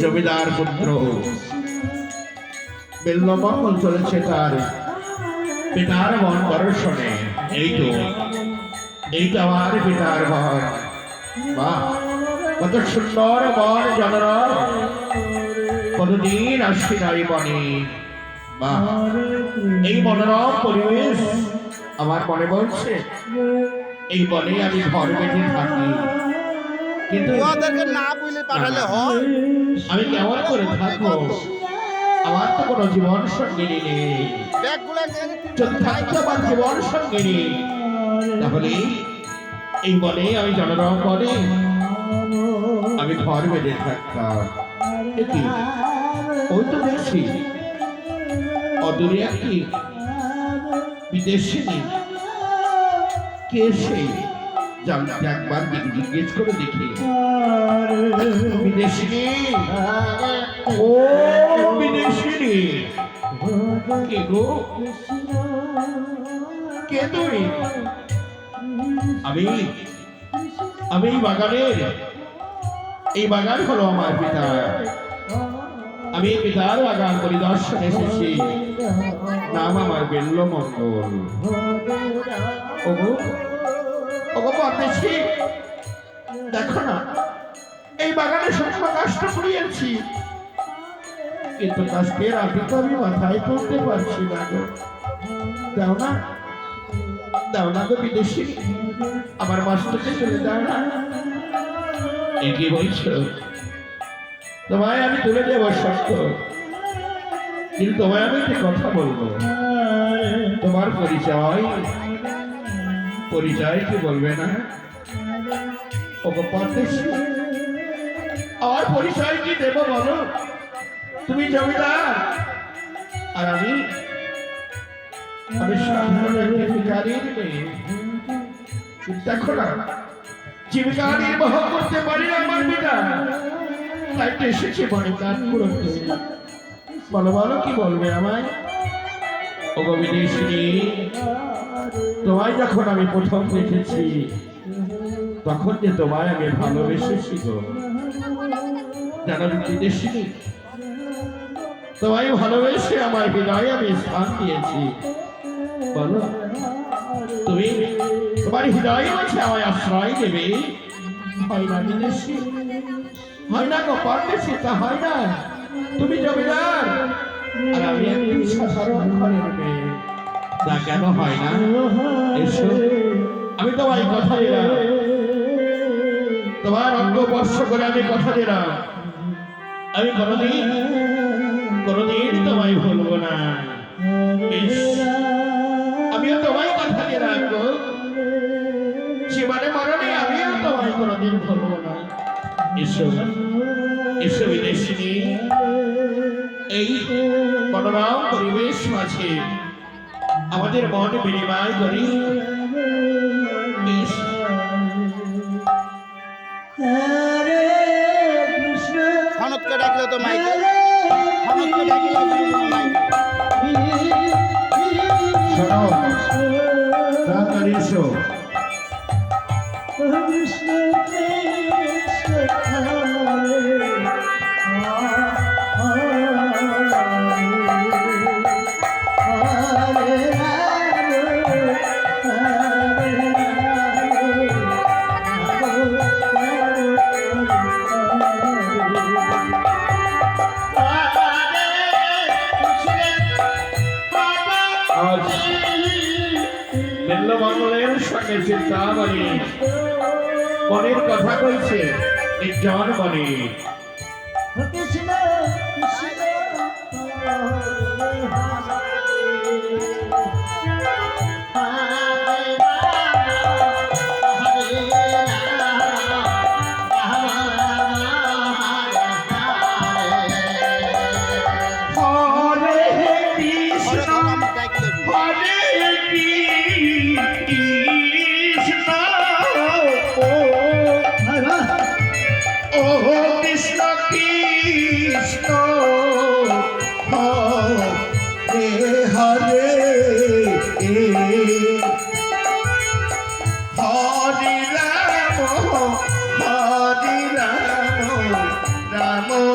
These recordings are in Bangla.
জমিদার পুত্র বিল্লমঙ্গল চলেছে তার পিতার মন দর্শনে। এই তো আমার পিতার মন। বাহ, কত সুন্দর বন জনর, কতদিন আসি নাই বনে। বাহ, এই মনোরম পরিবেশ আমার মনে বলছে এই বনে আমি ঘর বেঁধে থাকি, কিন্তু না বলে পাঠালে হয়। আমি কেমন করে থাকবো? আমার তো কোনো জীবন সঙ্গিনী নেই। যদি থাকতো আমার জীবন সঙ্গিনী, তাহলে এই বনে আমি জনরম বনে আমি ঘর বেঁধে থাকতাম। ওই তো দেখছি অদূরে একটি বিদেশিনী, কে সেই জানতে একবার জিজ্ঞেস করে দেখি। বিদেশিনী, ও বিদেশিনী, কে গো? কে তুমি? আমি এই বাগানের, এই বাগান হলো আমার পিতা। আমি পিতার বাগান পরিদর্শন এসেছি। নাম আমার বিল্লমঙ্গল। ওগো ওগো পদ্মেশী, দেখো না এই বাগানে সবসময় কাষ্ট করিয়েছি, কিন্তু কাষ্টের আগে তো আমি মাথায় তুলতে পারছি না গো। দাও না, দাও না গো বিদেশি, আমার মাস্টারকে চলে দাও না। এই কি বলছো? তোমায় আমি তুলে দেবো সত্য, কিন্তু তোমায় আমি একটি কথা বলবো। তোমার পরিচয় কি বলবে না? ওগো পদ্মেশী, আমার পরিচয় কি দেবো বলো? তুমি জমিদার আর আমি সাধারণ একটি ভিখারির মেয়ে। দেখো না, জীবিকা নির্বাহ করতে পারি না আমার পিতা, তাই তো এসেছি বনে কাজ করতে। বলো বলো কি বলবে আমায়? ওগো বিদেশিনী, তোমায় যখন আমি প্রথম দেখেছি তখন যে তোমায় আমি ভালোবেসেছি গো। জানো বিদেশিনী, তোমায় ভালোবেসে আমার হৃদয়ে আমি স্থান দিয়েছি। বলো তুমি তোমার হৃদয়ে আছে আমায় আশ্রয় দেবে? হয় না বিদেশি, হয় না গো পদ্মেশী, তা হয় না। তুমি জমিদার আর আমি একজন সাধারণ ঘরের মেয়ে, তা কেন হয় না? এসো, আমি তোমায় কথা দিলাম, তোমার অঙ্গ স্পর্শ করে আমি কথা দিলাম, আমি কোনোদিন তোমায় ভুলবো না। আমিও তোমায় কথা দিয়ে রাখবো, জীবনে মরণে আমিও তোমায় কোনোদিন ভুলবো না। এসো এসো বিদেশিনী, এই মনোরম পরিবেশ মাঝে আমাদের মন বিনিময় করি। ফনককে ডাকলে তো মাইকে, ফনককে ডাকলে শোনো, তাড়াতাড়ি এসো। বিল্লমঙ্গলের সঙ্গে চিন্তামণি মনের কথা কইছে নির্জন মনে। Hare Rama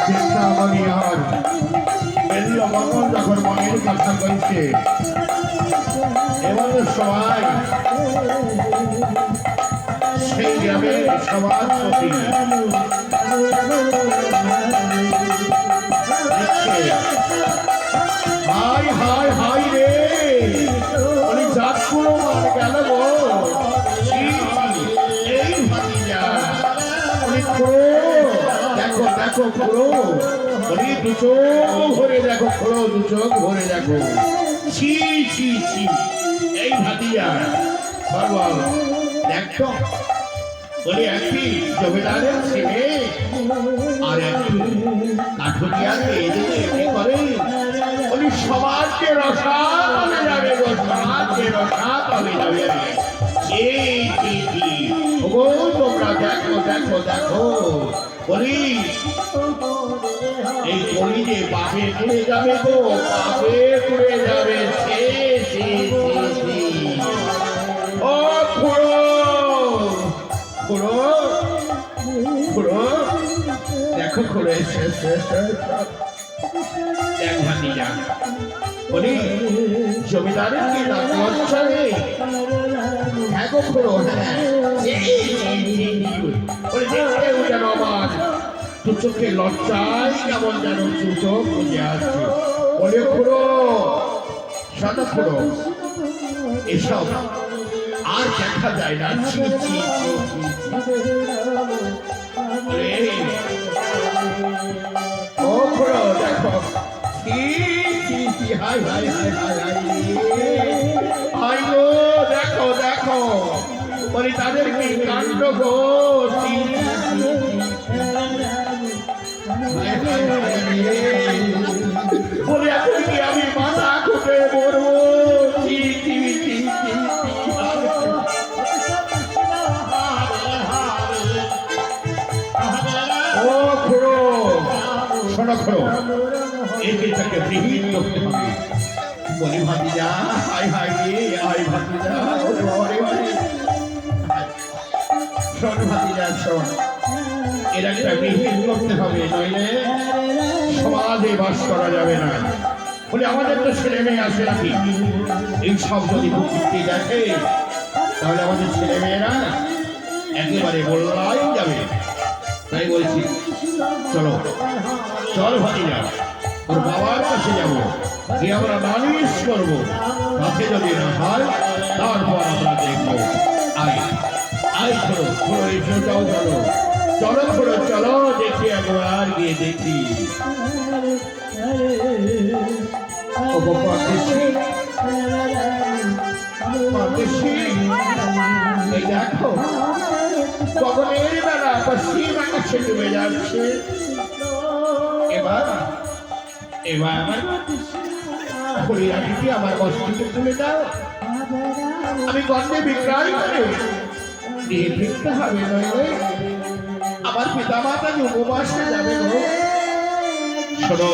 চিন্তামণি আর বেল্লবর্মণ যখন মনের কথা কইছে এবার সবাই সেই গ্রামের সভাপতি হাই হাই হাই রে উনি জাতগুলো মার গেল গো এই ভাতিজা উনি দেখো দেখো খুড়ো উনি দু চোখ ভরে দেখো খুড়ো দু চোখ ভরে দেখো ছি ছি ছি এই ভাতিজা বাবা দেখো বলে একটি জমিদারের ছেলে আর একটি কাঠুরিয়ার মেয়েদের এমনি করে উনি সমাজকে রসাত হয়ে যাবে গো সমাজকে রসাত হয়ে যাবে ও তোমরা দেখো দেখো দেখো বলি এই বলি যে বাপে ঘুরে যাবে গো বাপে ঘুরে যাবে সে ও খুড়ো খুড়ো খুড়ো দেখো খুড়ো দেখ ভাতিজা বলি জমিদারের কি না লজ্জা নেই হ্যাঁ গো খুড়ো হ্যাঁ বলে দেখতে যেন আমার দু চোখে লজ্জায় কেমন যেন দু চোখ বুঝে আসছে বলে খুড়ো সাদা খুড়ো এসব আর দেখা যায় না ছি ছি ছি ও খুড়ো দেখো হাই হাই হাই হাই হাই গো দেখো দেখো বলি তাদের কি কাণ্ড গো বলে এখন কি আমি মাথা খুঁটে মরবো ও খুড়ো শোনো খুড়ো এটাকে বৃহৎ করতে হবে বলি ভাতিজা হাই হাই রে হাই ভাতিজা শোন ভাতিজা শোন এর একটা বৃহৎ করতে হবে নইলে সমাজে বাস করা যাবে না বলে আমাদের তো ছেলে মেয়ে আসে নাকি এই সব যদি প্রকৃতি দেখে তাহলে আমাদের ছেলে মেয়েরা একেবারে বললাই যাবে তাই বলছি চলো চল ভাতিজা ওর বাবার কাছে যাবো গিয়ে আমরা নালিশ করবো তাতে যদি না হয় তারপর আমরা দেখবো আয় আয় চলো চলো এসো যাও চলো চলো চলো চলো দেখি একবার গিয়ে দেখি এই দেখো গগনের বেলা পশ্চিম আকাশে ডুবে যাচ্ছে এবার এবার আমার হরিয়াটিকে আমার বস্তুকে তুলে দাও আমি গন্ধে বিক্রয় করে নিয়ে ফিরতে হবে, নইলে আমার পিতা মাতা উপবাসে যাবে গো। শোনো